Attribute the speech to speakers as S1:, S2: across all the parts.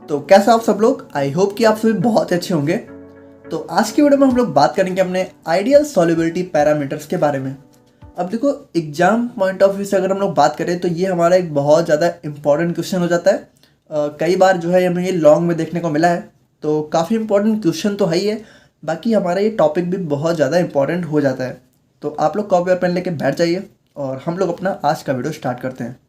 S1: तो कैसे आप सब लोग, आई होप कि आप सभी बहुत अच्छे होंगे। तो आज की वीडियो में हम लोग बात करेंगे अपने आइडियल सॉल्युबिलिटी पैरामीटर्स के बारे में। अब देखो, एग्जाम पॉइंट ऑफ व्यू से अगर हम लोग बात करें तो ये हमारा एक बहुत ज़्यादा इंपॉर्टेंट क्वेश्चन हो जाता है। कई बार जो है हमें ये लॉन्ग में देखने को मिला है, तो काफ़ी इंपॉर्टेंट क्वेश्चन तो है ही है। बाकी हमारा ये टॉपिक भी बहुत ज़्यादा इंपॉर्टेंट हो जाता है। तो आप लोग कॉपी और पेन लेके बैठ जाइए और हम लोग अपना आज का वीडियो स्टार्ट करते हैं।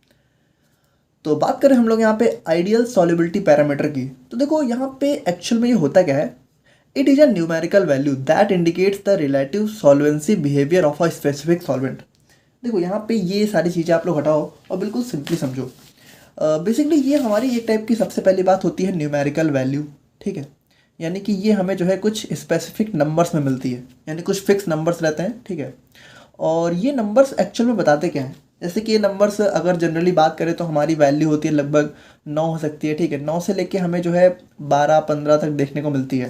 S1: तो बात करें हम लोग यहाँ पे आइडियल सॉल्युबिलिटी पैरामीटर की, तो देखो यहाँ पे एक्चुअल में ये होता क्या है। It is a numerical value that indicates the relative solvency behaviour of a specific solvent. देखो यहाँ पे ये सारी चीज़ें आप लोग हटाओ और बिल्कुल सिंपली समझो। बेसिकली ये हमारी एक टाइप की सबसे पहली बात होती है न्यूमेरिकल वैल्यू, ठीक है। यानी कि ये हमें जो है कुछ स्पेसिफिक नंबर्स में मिलती है, यानी कुछ फिक्स नंबर्स रहते हैं, ठीक है। और ये नंबर्स एक्चुअल में बताते क्या हैं। जैसे कि ये नंबर्स अगर जनरली बात करें तो हमारी वैल्यू होती है लगभग 9 हो सकती है, ठीक है। 9 से लेके हमें जो है 12-15 तक देखने को मिलती है।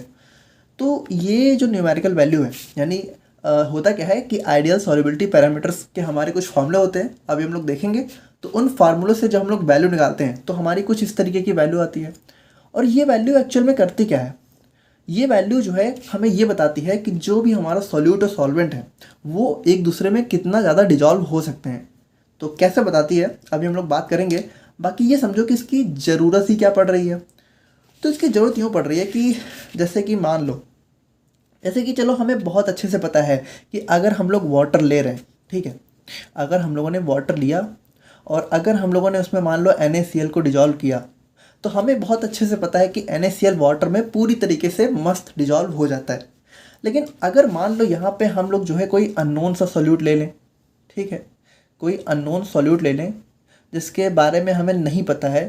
S1: तो ये जो न्यूमेरिकल वैल्यू है, यानी होता क्या है कि आइडियल सॉल्युबिलिटी पैरामीटर्स के हमारे कुछ फॉर्मूले होते हैं, अभी हम लोग देखेंगे। तो उन फार्मूलों से जब हम लोग वैल्यू निकालते हैं तो हमारी कुछ इस तरीके की वैल्यू आती है। और ये वैल्यू एक्चुअल में करती क्या है, ये वैल्यू जो है हमें ये बताती है कि जो भी हमारा सॉल्यूट और सॉल्वेंट है वो एक दूसरे में कितना ज़्यादा डिजॉल्व हो सकते हैं। तो कैसे बताती है अभी हम लोग बात करेंगे। बाकी ये समझो कि इसकी ज़रूरत ही क्या पड़ रही है। तो इसकी ज़रूरत यूँ पड़ रही है कि जैसे कि मान लो, जैसे कि चलो हमें बहुत अच्छे से पता है कि अगर हम लोग वाटर ले रहे हैं, ठीक है। अगर हम लोगों ने वाटर लिया और अगर हम लोगों ने उसमें मान लो NaCl को डिजॉल्व किया, तो हमें बहुत अच्छे से पता है कि NaCl वाटर में पूरी तरीके से मस्त डिजॉल्व हो जाता है। लेकिन अगर मान लो यहाँ पे हम लोग जो है कोई अननोन सा सॉल्यूट ले लें, ठीक है, कोई अननोन सॉल्यूट ले लें जिसके बारे में हमें नहीं पता है,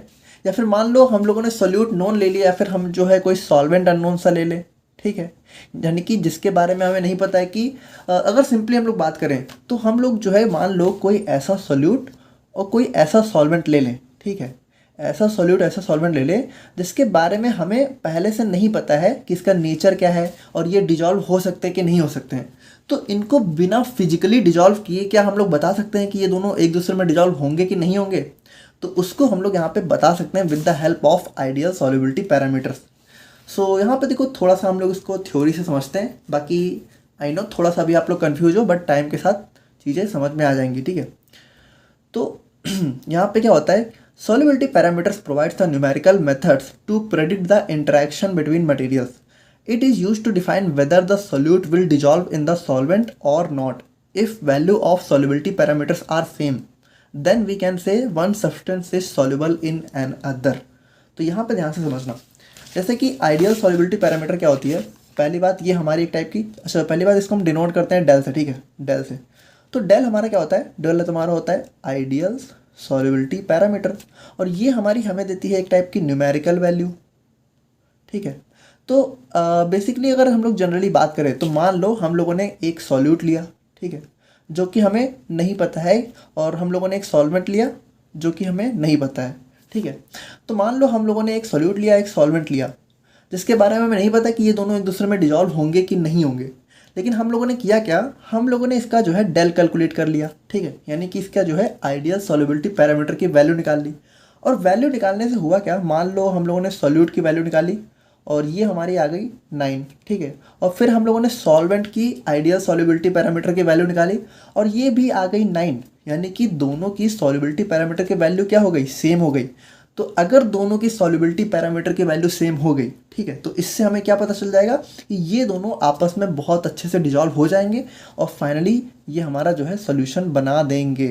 S1: या फिर मान लो हम लोगों ने सॉल्यूट नोन ले लिया, या फिर हम जो है कोई सॉल्वेंट अननोन सा ले लें, ठीक है। यानी कि जिसके बारे में हमें नहीं पता है कि अगर सिंपली हम लोग बात करें तो हम लोग जो है मान लो कोई ऐसा सॉल्यूट और कोई ऐसा सॉल्वेंट ले लें, ठीक है। ऐसा सॉल्यूट ऐसा सॉल्वेंट ले लें जिसके बारे में हमें पहले से नहीं पता है कि इसका नेचर क्या है और ये डिजॉल्व हो सकते हैं कि नहीं हो सकते हैं। तो इनको बिना फिजिकली डिजॉल्व किए क्या हम लोग बता सकते हैं कि ये दोनों एक दूसरे में डिजॉल्व होंगे कि नहीं होंगे। तो उसको हम लोग यहाँ पे बता सकते हैं with the help of ideal solubility parameters. So यहाँ पे देखो, थोड़ा सा हम लोग इसको थ्योरी से समझते हैं। बाकी आई नो थोड़ा सा भी आप लोग कन्फ्यूज हो, बट टाइम के साथ चीज़ें समझ में आ जाएंगी, ठीक है। तो यहाँ पे क्या होता है, solubility parameters provides the numerical methods to predict the interaction between materials. It is used to define whether the solute will dissolve in the solvent or not. If value of solubility parameters are same, then we can say one substance is soluble in another. तो यहाँ पे ध्यान से समझना, जैसे कि ideal solubility parameter क्या होती है। पहली बात ये हमारी एक टाइप की, अच्छा पहली बात इसको हम डिनोट करते हैं डेल से, ठीक है, डेल से। तो डेल हमारा क्या होता है, डेल तुम्हारा होता है आइडियल सॉल्युबिलिटी पैरामीटर, और ये हमारी हमें देती है एक टाइप की न्यूमेरिकल वैल्यू, ठीक है। तो बेसिकली अगर हम लोग जनरली बात करें तो मान लो हम लोगों ने एक सॉल्यूट लिया, ठीक है, जो कि हमें नहीं पता है, और हम लोगों ने एक सॉल्वेंट लिया जो कि हमें नहीं पता है, ठीक है। तो मान लो हम लोगों ने एक सॉल्यूट लिया, एक सॉल्वेंट लिया, जिसके बारे में हमें नहीं पता कि ये दोनों एक दूसरे में डिजॉल्व होंगे कि नहीं होंगे। लेकिन हम लोगों ने किया क्या, हम लोगों ने इसका जो है डेल कैलकुलेट कर लिया, ठीक है। यानी कि इसका जो है आइडियल सॉल्युबिलिटी पैरामीटर की वैल्यू निकाल ली। और वैल्यू निकालने से हुआ क्या, मान लो हम लोगों ने सॉल्यूट की वैल्यू निकाली और ये हमारी आ गई 9, ठीक है। और फिर हम लोगों ने सॉल्वेंट की आइडियल सॉल्युबिलिटी पैरामीटर की वैल्यू निकाली और ये भी आ गई 9। यानी कि दोनों की सॉल्युबिलिटी पैरामीटर की वैल्यू क्या हो गई, सेम हो गई। तो अगर दोनों की सॉल्युबिलिटी पैरामीटर की वैल्यू सेम हो गई, ठीक है, तो इससे हमें क्या पता चल जाएगा कि ये दोनों आपस में बहुत अच्छे से डिजॉल्व हो जाएंगे और फाइनली ये हमारा जो है सॉल्यूशन बना देंगे।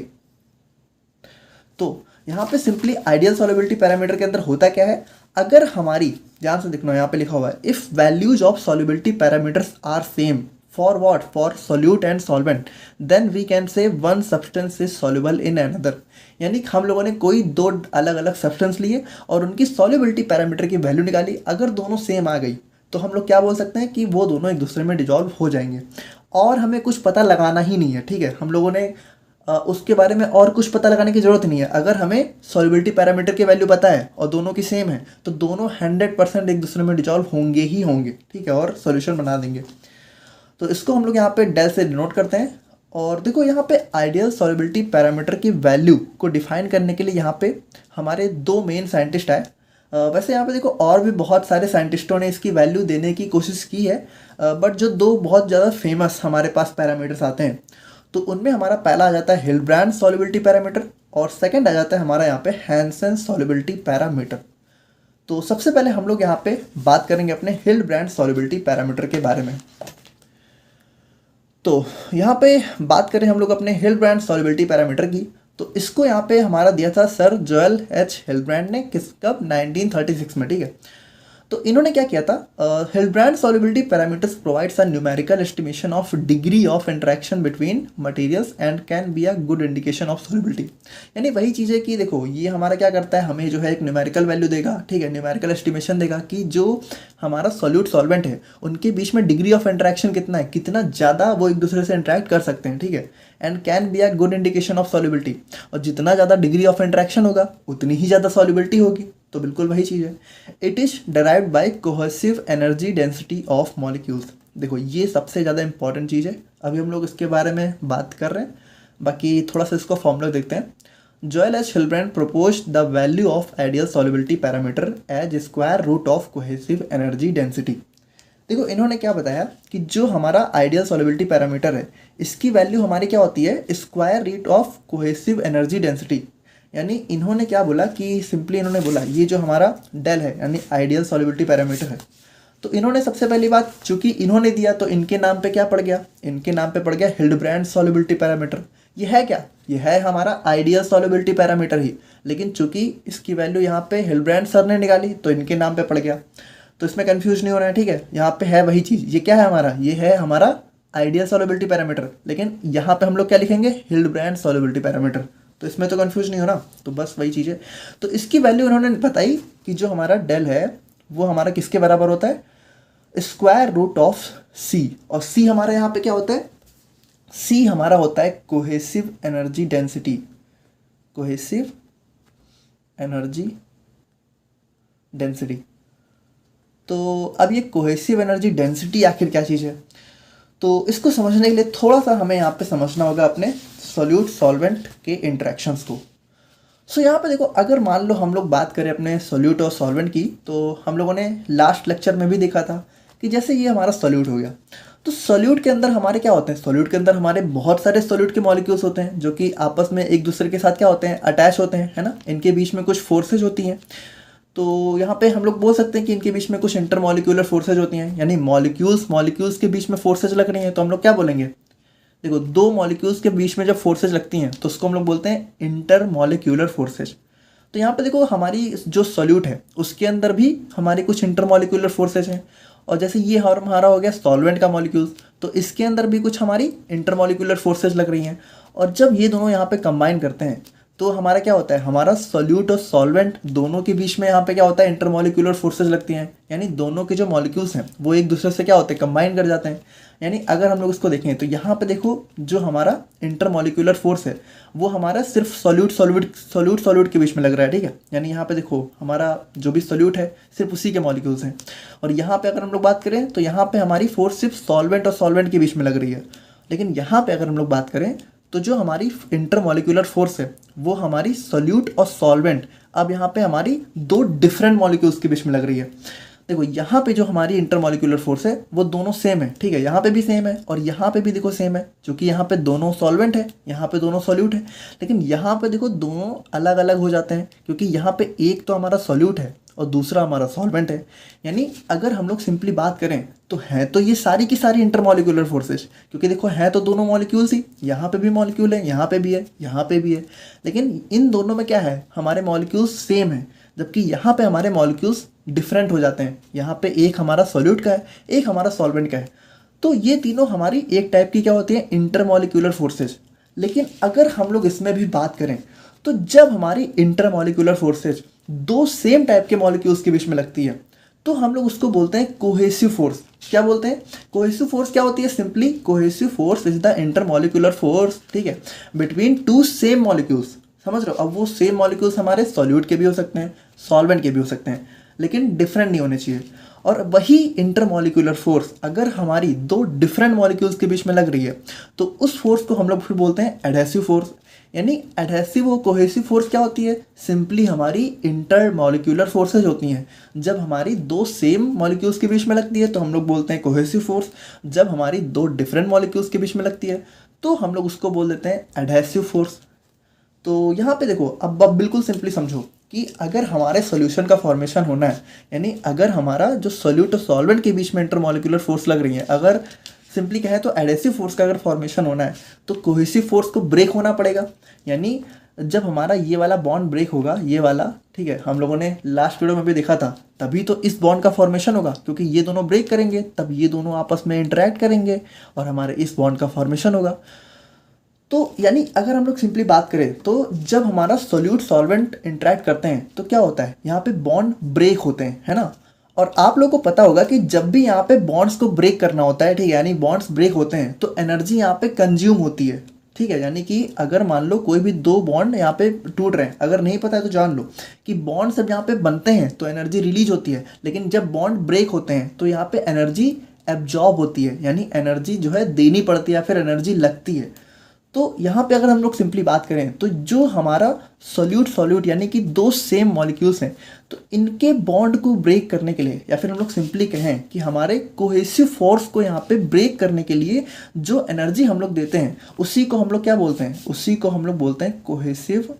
S1: तो यहाँ पे सिंपली आइडियल सॉल्युबिलिटी पैरामीटर के अंदर होता क्या है, अगर हमारी, ध्यान से देखना यहाँ पे लिखा हुआ है, if values of solubility parameters are same for what, for solute and solvent, then we can say one substance is soluble in another. यानी हम लोगों ने कोई दो अलग अलग सब्सटेंस लिए और उनकी सॉल्युबिलिटी पैरामीटर की वैल्यू निकाली, अगर दोनों सेम आ गई तो हम लोग क्या बोल सकते हैं कि वो दोनों एक दूसरे में डिजॉल्व हो जाएंगे। और हमें कुछ पता लगाना ही नहीं है, ठीक है। हम लोगों ने उसके बारे में और कुछ पता लगाने की ज़रूरत नहीं है। अगर हमें सॉल्युबिलिटी पैरामीटर की वैल्यू पता है और दोनों की सेम है तो दोनों 100% एक दूसरे में डिजॉल्व होंगे ही होंगे, ठीक है, और सॉल्यूशन बना देंगे। तो इसको हम लोग यहाँ पे डेल से डिनोट करते हैं। और देखो यहाँ पे आइडियल सॉल्युबिलिटी पैरामीटर की वैल्यू को डिफाइन करने के लिए यहाँ पे हमारे दो मेन साइंटिस्ट आए। वैसे यहाँ पे देखो और भी बहुत सारे साइंटिस्टों ने इसकी वैल्यू देने की कोशिश की है, बट जो दो बहुत ज़्यादा फेमस हमारे पास पैरामीटर्स आते हैं तो उनमें हमारा पहला आ जाता है हिल्डब्रांड सॉल्युबिलिटी पैरामीटर और सेकंड आ जाता है हमारा यहाँ पे हैंसन सॉल्युबिलिटी पैरामीटर। तो सबसे पहले हम लोग यहाँ पे बात करेंगे अपने हिल्डब्रांड सॉल्युबिलिटी पैरामीटर के बारे में। तो यहाँ पे बात करें हम लोग अपने हिल्डब्रांड सॉल्युबिलिटी पैरामीटर की, तो इसको यहाँ पे हमारा दिया था सर जोएल एच हिल्डब्रांड ने कब 1936 में, ठीक है। तो इन्होंने क्या किया था, Hildebrand solubility parameters provides a numerical estimation of degree of interaction between materials and can be a good indication of solubility. यानी वही चीज़ है कि देखो ये हमारा क्या करता है, हमें जो है एक न्यूमेरिकल वैल्यू देगा, ठीक है, न्यूमेरिकल एस्टिमेशन देगा कि जो हमारा सॉल्यूट सॉल्वेंट है उनके बीच में डिग्री ऑफ इंटरेक्शन कितना है, कितना ज़्यादा वो एक दूसरे से इंटरेक्ट कर सकते हैं, ठीक है, and can be a good indication of solubility. और जितना ज़्यादा डिग्री ऑफ इंटरेक्शन होगा उतनी ही ज़्यादा सॉल्युबिलिटी होगी। तो बिल्कुल वही चीज़ है। It is derived by cohesive energy density of molecules. देखो ये सबसे ज़्यादा इंपॉर्टेंट चीज़ है, अभी हम लोग इसके बारे में बात कर रहे हैं, बाकी थोड़ा सा इसको फॉर्मूला देखते हैं। Joel H Hildebrand proposed the value of ideal solubility parameter as square root of cohesive energy density. देखो इन्होंने क्या बताया कि जो हमारा आइडियल सॉल्युबिलिटी पैरामीटर है इसकी वैल्यू हमारी क्या होती है, square root of cohesive energy density. यानी इन्होंने क्या बोला कि सिंपली इन्होंने बोला ये जो हमारा डेल है यानी आइडियल सॉल्युबिलिटी पैरामीटर है, तो इन्होंने सबसे पहली बात चूंकि इन्होंने दिया तो इनके नाम पे क्या पड़ गया, इनके नाम पे पड़ गया हिल्डब्रांड सॉल्युबिलिटी पैरामीटर। ये है क्या, ये है हमारा आइडियल सॉल्युबिलिटी पैरामीटर ही, लेकिन चूंकि इसकी वैल्यू यहाँ पे हिल्डब्रांड सर ने निकाली तो इनके नाम पे पड़ गया। तो इसमें कंफ्यूज नहीं होना है, ठीक है। यहाँ पे है वही चीज़, ये क्या है हमारा, ये है हमारा आइडियल सॉल्युबिलिटी पैरामीटर, लेकिन यहाँ पे हम लोग क्या लिखेंगे, हिल्डब्रांड सॉल्युबिलिटी पैरामीटर। तो इसमें तो कंफ्यूज नहीं होना, तो बस वही चीज़ है। तो इसकी वैल्यू उन्होंने बताई कि जो हमारा डेल है वो हमारा किसके बराबर होता है, स्क्वायर रूट ऑफ सी। और सी हमारा यहाँ पे क्या होता है, सी हमारा होता है cohesive energy density, cohesive energy density. तो अब ये कोहेसिव एनर्जी डेंसिटी आखिर क्या चीज़ है, तो इसको समझने के लिए थोड़ा सा हमें यहाँ पे समझना होगा अपने सॉल्यूट सॉल्वेंट के इंटरेक्शंस को। सो यहाँ पे देखो अगर मान लो हम लोग बात करें अपने सॉल्यूट और सॉल्वेंट की, तो हम लोगों ने लास्ट लेक्चर में भी देखा था कि जैसे ये हमारा सॉल्यूट हो गया, तो सॉल्यूट के अंदर हमारे क्या होते हैं, सॉल्यूट के अंदर हमारे बहुत सारे सॉल्यूट के मॉलिक्यूल्स होते हैं जो कि आपस में एक दूसरे के साथ क्या होते हैं, अटैच होते हैं, है ना। इनके बीच में कुछ फोर्सेज होती हैं, तो यहाँ पे हम लोग बोल सकते हैं कि इनके बीच में कुछ इंटरमॉलिक्यूलर फोर्सेज होती हैं, यानी मॉलिक्यूल्स के बीच में फोर्सेज लग रही हैं, तो हम लोग क्या बोलेंगे, देखो दो मॉलिक्यूल्स के बीच में जब फोर्सेज लगती हैं तो उसको हम लोग बोलते हैं इंटरमॉलिक्यूलर फोर्सेज। तो यहाँ पे देखो हमारी जो सॉल्यूट है उसके अंदर भी हमारी कुछ इंटरमॉलिक्यूलर फोर्सेज हैं, और जैसे ये हमारा हो गया सॉल्वेंट का मॉलिक्यूल्स, तो इसके अंदर भी कुछ हमारी इंटरमॉलिक्यूलर फोर्सेज लग रही हैं। और जब ये दोनों यहाँ पे कंबाइन करते हैं तो हमारा क्या होता है, हमारा सॉल्यूट और सॉल्वेंट दोनों के बीच में यहाँ पे क्या होता है, इंटरमॉलिक्यूलर फोर्सेज लगती हैं, यानी दोनों के जो मॉलिक्यूल्स हैं वो एक दूसरे से क्या होते हैं, कंबाइन कर जाते हैं। यानी अगर हम लोग इसको देखें तो यहाँ पे देखो जो हमारा इंटरमॉलिक्यूलर फोर्स है वो हमारा सिर्फ सॉल्यूट के बीच में लग रहा है, ठीक है। यानी यहाँ पे देखो हमारा जो भी सॉल्यूट है सिर्फ उसी के मॉलिक्यूल्स हैं, और यहाँ पे अगर हम लोग बात करें तो यहाँ पे हमारी फोर्स सिर्फ सॉल्वेंट और सॉल्वेंट के बीच में लग रही है। लेकिन यहाँ पे अगर हम लोग बात करें तो जो हमारी इंटरमॉलिक्यूलर फोर्स है वो हमारी सॉल्यूट और सॉल्वेंट अब यहाँ पे हमारी दो डिफरेंट मॉलिक्यूल्स के बीच में लग रही है। देखो यहाँ पे जो हमारी इंटरमॉलिक्यूलर फोर्स है वो दोनों सेम है, ठीक है, यहाँ पे भी सेम है और यहाँ पे भी देखो सेम है, क्योंकि यहाँ पे दोनों सॉल्वेंट है, यहाँ पे दोनों सॉल्यूट है। लेकिन यहाँ पे देखो दोनों अलग अलग हो जाते हैं, क्योंकि यहाँ पे एक तो हमारा सॉल्यूट है और दूसरा हमारा सॉल्वेंट है। यानी अगर हम लोग सिंपली बात करें तो है तो ये सारी की सारी इंटरमॉलिक्यूलर फोर्सेज, क्योंकि देखो है तो दोनों मॉलिक्यूल्स ही, यहाँ पे भी मॉलिक्यूल है, यहाँ पे भी है, यहाँ पे भी है, लेकिन इन दोनों में क्या है, हमारे मॉलिक्यूल्स सेम है, जबकि यहाँ पे हमारे मॉलिक्यूल्स डिफरेंट हो जाते हैं। यहाँ पे एक हमारा सॉल्यूट का है, एक हमारा सॉल्वेंट का है। तो ये तीनों हमारी एक टाइप की क्या होती है, इंटरमॉलिक्यूलर फोर्सेज। लेकिन अगर हम लोग इसमें भी बात करें तो जब हमारी इंटरमॉलिक्यूलर फोर्सेज दो सेम टाइप के मॉलिक्यूल्स के बीच में लगती है तो हम लोग उसको बोलते हैं कोहेसिव फोर्स। क्या बोलते हैं, कोहेसिव फोर्स क्या होती है, simply cohesive force is the intermolecular force, ठीक है, बिटवीन टू सेम मॉलिक्यूल्स। समझ रहे हो, अब वो सेम मॉलिक्यूल्स हमारे सॉल्यूट के भी हो सकते हैं, सॉल्वेंट के भी हो सकते हैं, लेकिन डिफरेंट नहीं होने चाहिए। और वही इंटरमॉलिक्यूलर फोर्स अगर हमारी दो डिफरेंट मॉलिक्यूल्स के बीच में लग रही है तो उस फोर्स को हम लोग फिर बोलते हैं एडहेसिव फोर्स। यानी एडहेसिव और कोहेसिव फोर्स क्या होती है, सिंपली हमारी इंटर मॉलिक्यूलर फोर्सेज होती हैं। जब हमारी दो सेम मॉलिक्यूल्स के बीच में लगती है तो हम लोग बोलते हैं कोहेसिव फोर्स, जब हमारी दो डिफरेंट मॉलिक्यूल्स के बीच में लगती है तो हम लोग उसको बोल देते हैं एडहेसिव फोर्स। तो यहाँ पे देखो, अब बिल्कुल सिंपली समझो कि अगर हमारे सॉल्यूशन का फॉर्मेशन होना है, यानी अगर हमारा जो सोल्यूट और सॉल्वेंट के बीच में इंटरमॉलिक्यूलर फोर्स लग रही है, अगर सिंपली कहें तो एडेसिव फोर्स का अगर फॉर्मेशन होना है तो कोहेसिव फोर्स को ब्रेक होना पड़ेगा। यानी जब हमारा ये वाला बॉन्ड ब्रेक होगा, ये वाला, ठीक है, हम लोगों ने लास्ट वीडियो में भी देखा था, तभी तो इस बॉन्ड का फॉर्मेशन होगा, क्योंकि ये दोनों ब्रेक करेंगे तब ये दोनों आपस में इंटरेक्ट करेंगे और हमारे इस बॉन्ड का फॉर्मेशन होगा। तो यानी अगर हम लोग सिंपली बात करें तो जब हमारा सोल्यूट सॉल्वेंट इंटरेक्ट करते हैं तो क्या होता है, यहाँ पे बॉन्ड ब्रेक होते हैं, है ना। और आप लोगों को पता होगा कि जब भी यहाँ पे बॉन्ड्स को ब्रेक करना होता है, ठीक है, यानी बॉन्ड्स ब्रेक होते हैं तो एनर्जी यहाँ पे कंज्यूम होती है, ठीक है। यानी कि अगर मान लो कोई भी दो बॉन्ड यहाँ पे टूट रहे हैं, अगर नहीं पता है तो जान लो कि बॉन्ड जब यहाँ पे बनते हैं तो एनर्जी रिलीज होती है, लेकिन जब बॉन्ड ब्रेक होते हैं तो यहाँ पे एनर्जी एब्जॉर्ब होती है, यानी एनर्जी जो है देनी पड़ती है या फिर एनर्जी लगती है। तो यहाँ पे अगर हम लोग सिंपली बात करें तो जो हमारा सॉल्यूट यानी कि दो सेम मॉलिक्यूल्स हैं, तो इनके बॉन्ड को ब्रेक करने के लिए, या फिर हम लोग सिंपली कहें कि हमारे कोहेसिव फोर्स को यहाँ पे ब्रेक करने के लिए जो एनर्जी हम लोग देते हैं उसी को हम लोग क्या बोलते हैं, उसी को हम लोग बोलते हैं कोहेसिव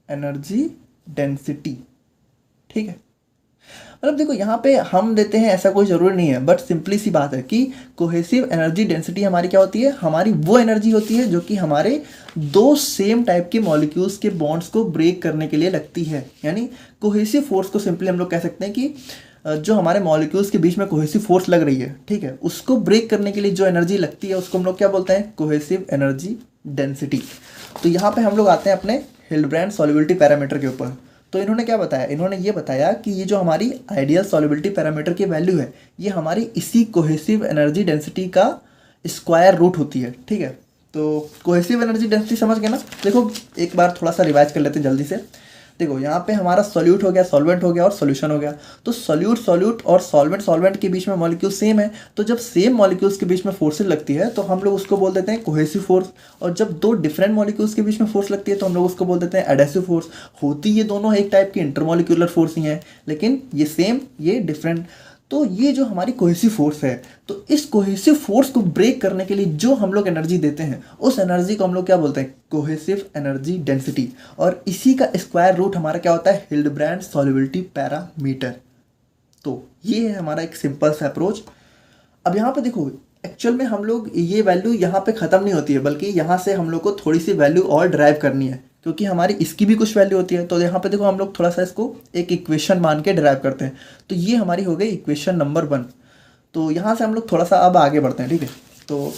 S1: एनर्जी डेंसिटी, ठीक है। मतलब देखो यहाँ पे हम देते हैं ऐसा कोई ज़रूरी नहीं है, बट सिंपली सी बात है कि कोहेसिव एनर्जी डेंसिटी हमारी क्या होती है, हमारी वो एनर्जी होती है जो कि हमारे दो सेम टाइप के मॉलिक्यूल्स के बॉन्ड्स को ब्रेक करने के लिए लगती है। यानी कोहेसिव फोर्स को सिंपली हम लोग कह सकते हैं कि जो हमारे मॉलिक्यूल्स के बीच में कोहेसिव फोर्स लग रही है, ठीक है, उसको ब्रेक करने के लिए जो एनर्जी लगती है उसको हम लोग क्या बोलते हैं, कोहेसिव एनर्जी डेंसिटी। तो यहाँ पे हम लोग आते हैं अपने हिल्डब्रांड सॉल्युबिलिटी पैरामीटर के ऊपर। तो इन्होंने क्या बताया, इन्होंने ये बताया कि ये जो हमारी आइडियल सॉल्युबिलिटी पैरामीटर की वैल्यू है, ये हमारी इसी कोहेसिव एनर्जी डेंसिटी का स्क्वायर रूट होती है, ठीक है। तो कोहेसिव एनर्जी डेंसिटी समझ गए ना। देखो एक बार थोड़ा सा रिवाइज कर लेते हैं जल्दी से। देखो यहाँ पे हमारा सॉल्यूट हो गया, सॉल्वेंट हो गया और सॉल्यूशन हो गया। तो सॉल्यूट और सॉल्वेंट के बीच में मॉलिक्यूल सेम है, तो जब सेम मॉलिक्यूल्स के बीच में फोर्सेस लगती है तो हम लोग उसको बोल देते हैं कोहेसिव फोर्स। और जब दो डिफरेंट मॉलिक्यूल्स के बीच में फोर्स लगती है तो हम लोग उसको बोल देते हैं एडेसिव फोर्स। होती ये दोनों एक टाइप की इंटरमॉलिक्यूलर फोर्स ही हैं, लेकिन ये सेम ये डिफरेंट। तो ये जो हमारी कोहेसिव फोर्स है, तो इस कोहेसिव फोर्स को ब्रेक करने के लिए जो हम लोग एनर्जी देते हैं उस एनर्जी को हम लोग क्या बोलते हैं, कोहेसिव एनर्जी डेंसिटी। और इसी का स्क्वायर रूट हमारा क्या होता है, हिल्डब्रांड सॉल्युबिलिटी पैरामीटर। तो ये है हमारा एक सिंपल सा अप्रोच। अब यहाँ पे देखो एक्चुअल में हम लोग ये वैल्यू यहाँ पे ख़त्म नहीं होती है, बल्कि यहाँ से हम लोग को थोड़ी सी वैल्यू और ड्राइव करनी है, क्योंकि हमारी इसकी भी कुछ वैल्यू होती है। तो यहाँ पे देखो हम लोग थोड़ा सा इसको एक इक्वेशन मान के ड्राइव करते हैं। तो ये हमारी हो गई इक्वेशन नंबर 1। तो यहाँ से हम लोग थोड़ा सा अब आगे बढ़ते हैं, ठीक है। तो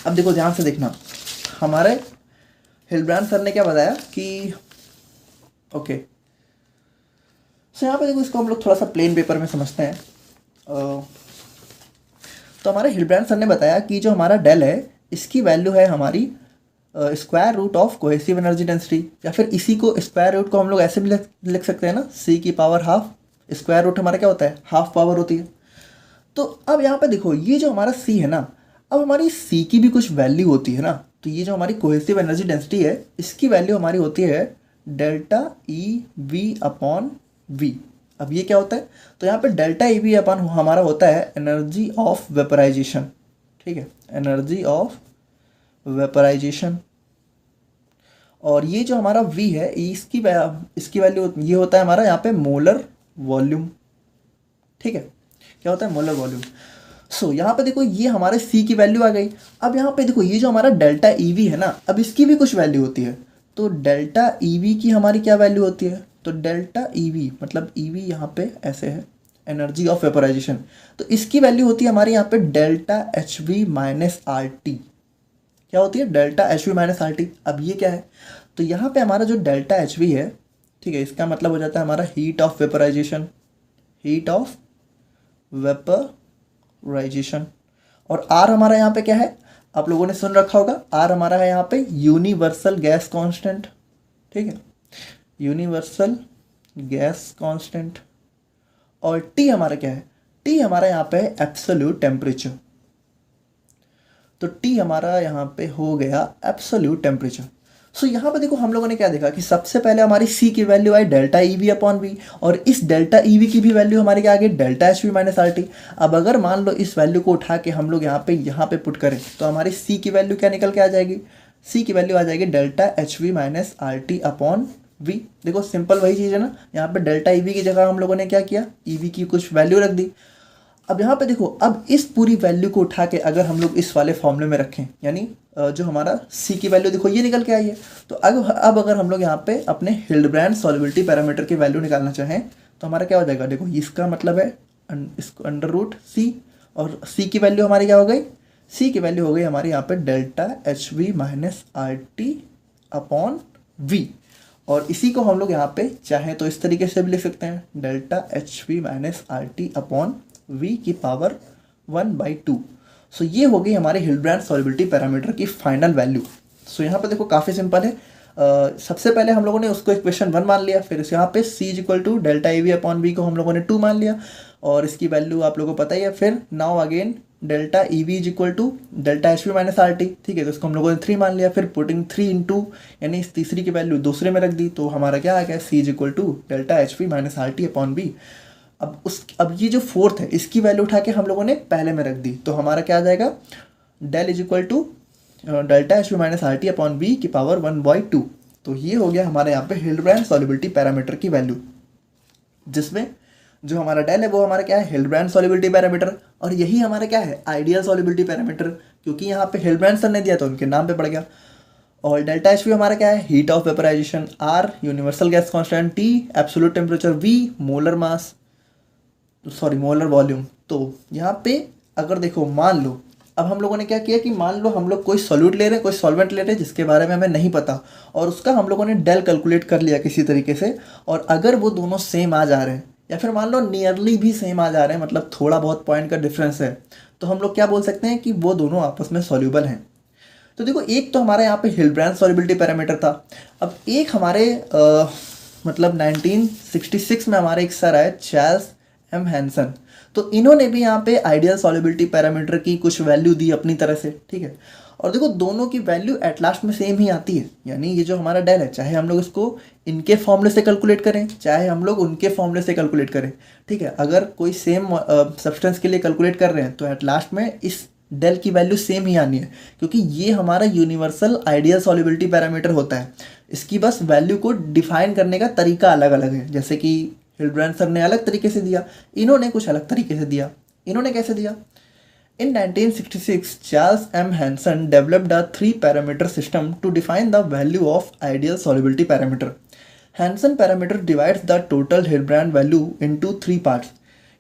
S1: अब देखो ध्यान से देखना, हमारे हिल्डब्रांड सर ने क्या बताया कि ओके, सो यहाँ पे देखो इसको हम लोग थोड़ा सा प्लेन पेपर में समझते हैं। तो हमारे हिल्डब्रांड सर ने बताया कि जो हमारा डेल है इसकी वैल्यू है हमारी square root of cohesive energy density, या फिर इसी को स्क्वायर रूट को हम लोग ऐसे भी लिख सकते हैं ना, c की पावर हाफ। स्क्वायर रूट हमारा क्या होता है, हाफ पावर होती है। तो अब यहाँ पे देखो ये जो हमारा c है ना, अब हमारी c की भी कुछ वैल्यू होती है ना। तो ये जो हमारी कोहेसिव एनर्जी डेंसिटी है इसकी वैल्यू हमारी होती है delta E V upon V. अब ये क्या होता है, तो यहाँ पे डेल्टा ई वी अपॉन हमारा होता है एनर्जी ऑफ वेपराइजेशन, ठीक है, एनर्जी ऑफ वेपराइजेशन। और ये जो हमारा v है इसकी वैल्यू ये होता है हमारा यहाँ पे मोलर वॉल्यूम, ठीक है, क्या होता है, मोलर वॉल्यूम। सो यहाँ पे देखो ये हमारे c की वैल्यू आ गई। अब यहाँ पे देखो ये जो हमारा डेल्टा EV है ना, अब इसकी भी कुछ वैल्यू होती है। तो डेल्टा EV की हमारी क्या वैल्यू होती है, तो डेल्टा EV मतलब EV यहाँ पे ऐसे है, एनर्जी ऑफ वेपराइजेशन। तो इसकी वैल्यू होती है हमारे यहाँ पे डेल्टा HV माइनस RT। क्या होती है, डेल्टा HV माइनस RT। अब ये क्या है, तो यहाँ पे हमारा जो डेल्टा HV है, ठीक है, इसका मतलब हो जाता है हमारा heat of vaporization, heat of vaporization. और R हमारा यहाँ पे क्या है, आप लोगों ने सुन रखा होगा, R हमारा है यहाँ पे यूनिवर्सल गैस कांस्टेंट, ठीक है, यूनिवर्सल गैस कांस्टेंट। और T हमारा क्या है, T हमारा यहाँ पे है एब्सोल्यूट टेम्परेचर। तो T हमारा यहाँ पे हो गया एब्सोल्यूट टेम्परेचर। सो यहाँ पे देखो हम लोगों ने क्या देखा कि सबसे पहले हमारी सी की वैल्यू आई delta E V upon V, और इस डेल्टा ई वी की भी वैल्यू हमारी क्या आ गई delta H V minus R T. अब अगर मान लो इस वैल्यू को उठा के हम लोग यहाँ पे पुट करें तो हमारी सी की वैल्यू क्या निकल के आ जाएगी, सी की वैल्यू आ जाएगी delta H V minus R T upon V. देखो सिंपल वही चीज़ है ना, यहाँ पे डेल्टा ई वी की जगह हम लोगों ने क्या किया, ई वी की कुछ वैल्यू रख दी। अब यहाँ पे देखो, अब इस पूरी वैल्यू को उठा के अगर हम लोग इस वाले फॉर्मूले में रखें, यानी जो हमारा सी की वैल्यू देखो ये निकल के आई है, तो अब अगर हम लोग यहाँ पे अपने हिल्डब्रांड सॉल्युबिलिटी पैरामीटर की वैल्यू निकालना चाहें तो हमारा क्या हो जाएगा, देखो इसका मतलब है इसको अंडर रूट सी, और सी की वैल्यू हमारी क्या हो गई, सी की वैल्यू हो गई हमारी यहाँ पे delta H V minus R T upon V. और इसी को हम लोग यहाँ पे चाहें तो इस तरीके से भी लिख सकते हैं, delta H V minus R T upon V की पावर 1/2। सो ये हो गई हमारे हिल्डब्रांड सॉल्युबिलिटी पैरामीटर की फाइनल वैल्यू। सो यहाँ पे देखो काफ़ी सिंपल है, सबसे पहले हम लोगों ने उसको इक्वेशन 1 मान लिया, फिर यहाँ पे c equal to delta A V upon V को हम लोगों ने 2 मान लिया, और इसकी वैल्यू आप लोगों को पता ही है। फिर now again delta E V is equal to delta H V minus R T, ठीक है, तो इसको हम लोगों ने 3 मान लिया। फिर पुटिंग 3 इंटू यानी इस तीसरी की वैल्यू दूसरे में रख दी, तो हमारा क्या आ गया, c is equal to delta H V minus R T upon V. अब ये जो फोर्थ है इसकी वैल्यू उठा के हम लोगों ने पहले में रख दी, तो हमारा क्या आ जाएगा, del is equal to delta H V minus R T upon V की पावर 1/2। तो ये हो गया हमारे यहाँ पे हिल्डब्रांड सॉल्युबिलिटी पैरामीटर की वैल्यू, जिसमें जो हमारा डेल है वो हमारा क्या है, हिल्डब्रांड सॉल्युबिलिटी पैरामीटर, और यही हमारा क्या है, आइडियल सॉल्युबिलिटी पैरामीटर, क्योंकि यहाँ पे हिल्डब्रांड सर ने दिया तो उनके नाम पे पड़ गया। और डेल्टा एच वी हमारा क्या है, heat of vaporization, R universal gas constant, T absolute temperature, V molar mass sorry molar volume. तो यहाँ पे अगर देखो मान लो, अब हम लोगों ने क्या किया कि मान लो हम लोग कोई सॉल्यूट ले रहे हैं, कोई सॉल्वेंट ले रहे हैं जिसके बारे में हमें नहीं पता, और उसका हम लोगों ने डेल कैलकुलेट कर लिया किसी तरीके से, और अगर वो दोनों सेम आ जा रहे हैं या फिर मान लो नियरली भी सेम आ जा रहे हैं, मतलब थोड़ा बहुत पॉइंट का डिफरेंस है, तो हम लोग क्या बोल सकते हैं कि वो दोनों आपस में सॉल्यूबल हैं। तो देखो एक तो हमारा यहाँ पे हिल्डब्रांड सॉल्युबिलिटी पैरामीटर था। अब एक हमारे मतलब 1966 में हमारे एक सर आए चार्ल्स एम हैंसन, तो इन्होंने भी यहाँ पे आइडियल सॉल्युबिलिटी पैरामीटर की कुछ वैल्यू दी अपनी तरह से, ठीक है। और देखो दोनों की वैल्यू एट लास्ट में सेम ही आती है, यानी ये जो हमारा डेल है, चाहे हम लोग इसको इनके फॉर्मूले से कैलकुलेट करें चाहे हम लोग उनके फॉर्मूले से कैलकुलेट करें, ठीक है, अगर कोई सेम सब्सटेंस के लिए कैलकुलेट कर रहे हैं तो एट लास्ट में इस डेल की वैल्यू सेम ही आनी है, क्योंकि ये हमारा यूनिवर्सल आइडियल सॉल्युबिलिटी पैरामीटर होता है। इसकी बस वैल्यू को डिफाइन करने का तरीका अलग अलग है, जैसे कि हिल्डब्रांड सर ने अलग तरीके से दिया, इन्होंने कुछ अलग तरीके से दिया। इन्होंने कैसे दिया, in 1966 Charles M Hansen developed a 3 parameter system to define the value of ideal solubility parameter. Hansen parameter divides the total Hildebrand value into 3 parts.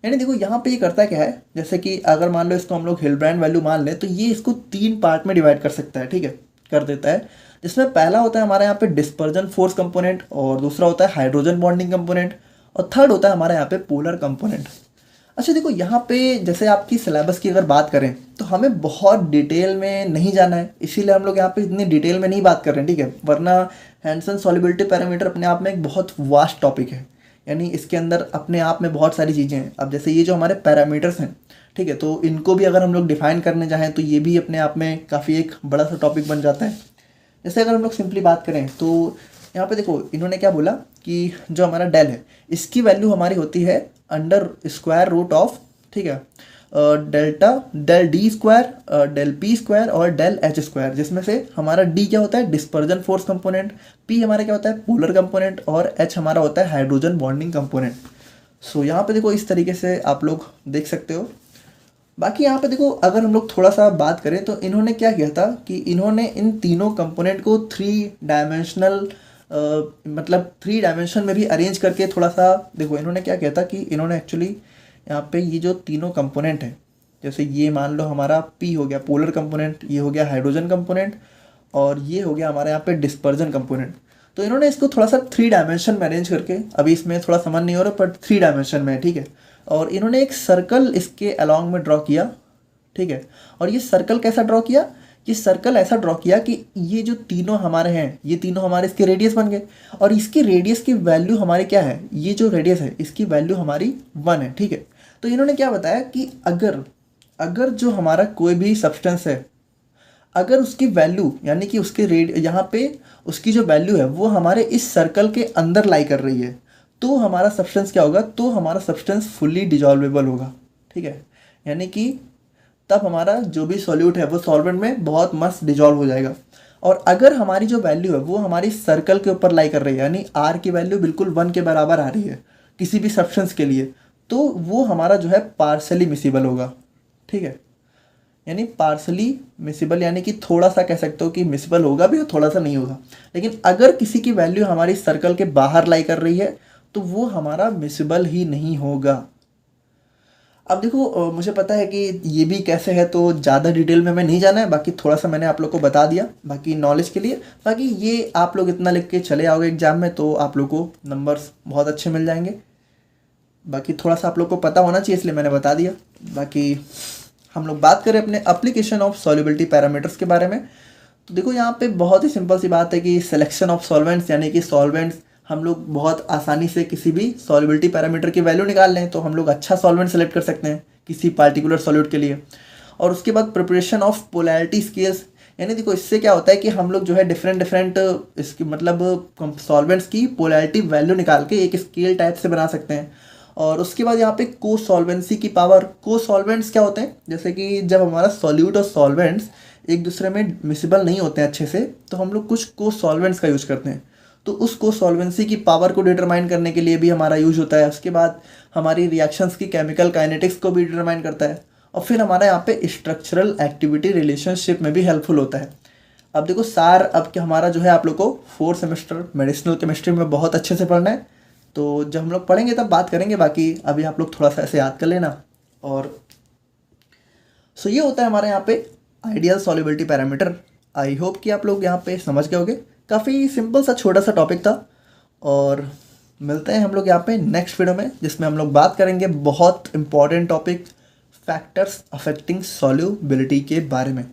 S1: यानी देखो यहाँ पे ये करता क्या है, जैसे कि अगर मान लो इसको हम लोग हिल्डब्रांड वैल्यू मान लें तो ये इसको 3 पार्ट में डिवाइड कर सकता है, ठीक है, कर देता है, जिसमें पहला होता है हमारे यहाँ पे डिस्पर्जन फोर्स कंपोनेंट, और दूसरा होता है हाइड्रोजन बॉन्डिंग कंपोनेंट, और थर्ड होता है हमारे यहाँ पे पोलर कंपोनेंट। अच्छा देखो यहाँ पे जैसे आपकी सिलेबस की अगर बात करें तो हमें बहुत डिटेल में नहीं जाना है, इसीलिए हम लोग यहाँ पे इतनी डिटेल में नहीं बात कर रहे हैं, ठीक है, वरना हैंसन सॉल्युबिलिटी पैरामीटर अपने आप में एक बहुत वास्ट टॉपिक है, यानी इसके अंदर अपने आप में बहुत सारी चीज़ें हैं। अब जैसे ये जो हमारे पैरामीटर्स हैं, ठीक है, तो इनको भी अगर हम लोग डिफाइन करने चाहें तो ये भी अपने आप में काफ़ी एक बड़ा सा टॉपिक बन जाता है। जैसे अगर हम लोग सिंपली बात करें तो यहाँ पे देखो इन्होंने क्या बोला कि जो हमारा डेल है इसकी वैल्यू हमारी होती है अंडर स्क्वायर रूट ऑफ, ठीक है, delta del D square, del P square और डेल एच स्क्वायर, जिसमें से हमारा डी क्या होता है डिस्पर्जन फोर्स कंपोनेंट, पी हमारा क्या होता है पोलर कंपोनेंट, और एच हमारा होता है हाइड्रोजन बॉन्डिंग कंपोनेंट। सो यहाँ पे देखो इस तरीके से आप लोग देख सकते हो। बाकी यहाँ पे देखो अगर हम लोग थोड़ा सा बात करें तो इन्होंने क्या किया था कि इन्होंने इन तीनों कंपोनेंट को 3 डायमेंशनल मतलब 3 डायमेंशन में भी अरेंज करके थोड़ा सा देखो इन्होंने क्या किया था कि इन्होंने एक्चुअली यहाँ पे ये जो तीनों कंपोनेंट हैं, जैसे ये मान लो हमारा P हो गया पोलर कंपोनेंट, ये हो गया हाइड्रोजन कंपोनेंट, और ये हो गया हमारे यहाँ पे डिस्पर्जन कंपोनेंट, तो इन्होंने इसको थोड़ा सा 3 डायमेंशन में अरेंज करके, अभी इसमें थोड़ा समझ नहीं हो रहा बट 3 डायमेंशन में, ठीक है, और इन्होंने एक सर्कल इसके अलॉन्ग में ड्रॉ किया, ठीक है, और ये सर्कल कैसा ड्रॉ किया, ये सर्कल ऐसा ड्रॉ किया कि ये जो तीनों हमारे हैं ये तीनों हमारे इसके रेडियस बन गए, और इसकी रेडियस की वैल्यू हमारी क्या है, ये जो रेडियस है इसकी वैल्यू हमारी 1 है, ठीक है। तो इन्होंने क्या बताया कि अगर जो हमारा कोई भी सब्सटेंस है, अगर उसकी वैल्यू यानी कि उसके रेड यहाँ पे उसकी जो वैल्यू है वो हमारे इस सर्कल के अंदर लाई कर रही है, तो हमारा सब्सटेंस क्या होगा, तो हमारा सब्सटेंस फुल्ली डिजॉल्वेबल होगा। ठीक है, यानी कि तब हमारा जो भी सॉल्यूट है वो सॉल्वेंट में बहुत मस्त डिजॉल्व हो जाएगा। और अगर हमारी जो वैल्यू है वो हमारी सर्कल के ऊपर लाई कर रही है, यानी आर की वैल्यू बिल्कुल 1 के बराबर आ रही है किसी भी सब्सटेंस के लिए, तो वो हमारा जो है पार्सली मिसिबल होगा। ठीक है, यानी पार्सली मिसिबल यानी कि थोड़ा सा कह सकते हो कि मिसिबल होगा भी और थोड़ा सा नहीं होगा। लेकिन अगर किसी की वैल्यू हमारी सर्कल के बाहर लाई कर रही है तो वो हमारा मिसिबल ही नहीं होगा। अब देखो मुझे पता है कि ये भी कैसे है, तो ज़्यादा डिटेल में मैं नहीं जाना है, बाकी थोड़ा सा मैंने आप लोग को बता दिया बाकी नॉलेज के लिए। बाकी ये आप लोग इतना लिख के चले आओगे एग्जाम में तो आप लोग को नंबर्स बहुत अच्छे मिल जाएंगे। बाकी थोड़ा सा आप लोग को पता होना चाहिए इसलिए मैंने बता दिया। बाकी हम लोग बात करें अपने एप्लीकेशन ऑफ सॉल्युबिलिटी पैरामीटर्स के बारे में, तो देखो यहाँ पे बहुत ही सिंपल सी बात है कि सिलेक्शन ऑफ सॉल्वेंट्स, यानी कि सॉल्वेंट्स हम लोग बहुत आसानी से किसी भी सॉल्युबिलिटी पैरामीटर की वैल्यू निकाल लें तो हम लोग अच्छा सॉल्वेंट सेलेक्ट कर सकते हैं किसी पार्टिकुलर सॉल्यूट के लिए। और उसके बाद प्रिपरेशन ऑफ पोलैरिटी स्केल्स, यानी देखो इससे क्या होता है कि हम लोग जो है डिफरेंट इसकी मतलब सॉल्वेंट्स की पोलैरिटी वैल्यू निकाल के एक स्केल टाइप से बना सकते हैं। और उसके बाद यहाँ पे को सॉल्वेंसी की पावर, को सॉल्वेंट्स क्या होते हैं, जैसे कि जब हमारा सॉल्यूट और सॉल्वेंट्स एक दूसरे में मिसिबल नहीं होते हैं अच्छे से तो हम लोग कुछ को सॉल्वेंट्स का यूज करते हैं, तो उस को सॉल्वेंसी की पावर को डिटरमाइन करने के लिए भी हमारा यूज होता है। उसके बाद हमारी रिएक्शंस की केमिकल काइनेटिक्स को भी डिटरमाइन करता है। और फिर हमारा यहाँ पे स्ट्रक्चरल एक्टिविटी रिलेशनशिप में भी हेल्पफुल होता है। अब देखो सार अब क्या हमारा जो है आप लोग को 4th सेमेस्टर मेडिसिनल केमिस्ट्री में बहुत अच्छे से पढ़ना है, तो जब हम लोग पढ़ेंगे तब बात करेंगे। बाकी अभी आप लोग थोड़ा सा ऐसे याद कर लेना। और सो ये होता है हमारे यहाँ पे ideal solubility parameter. I hope कि आप लोग यहाँ पे समझ गए होंगे, काफ़ी सिंपल सा छोटा सा टॉपिक था। और मिलते हैं हम लोग यहाँ पे नेक्स्ट वीडियो में जिसमें हम लोग बात करेंगे बहुत important topic factors affecting solubility के बारे में,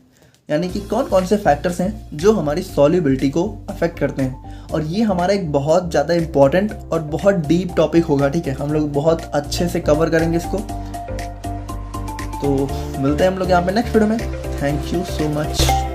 S1: यानी कि कौन कौन से फैक्टर्स हैं जो हमारी सॉल्युबिलिटी को अफेक्ट करते हैं। और ये हमारा एक बहुत ज़्यादा इंपॉर्टेंट और बहुत डीप टॉपिक होगा। ठीक है, हम लोग बहुत अच्छे से कवर करेंगे इसको। तो मिलते हैं हम लोग यहाँ पे नेक्स्ट वीडियो में। Thank you so much.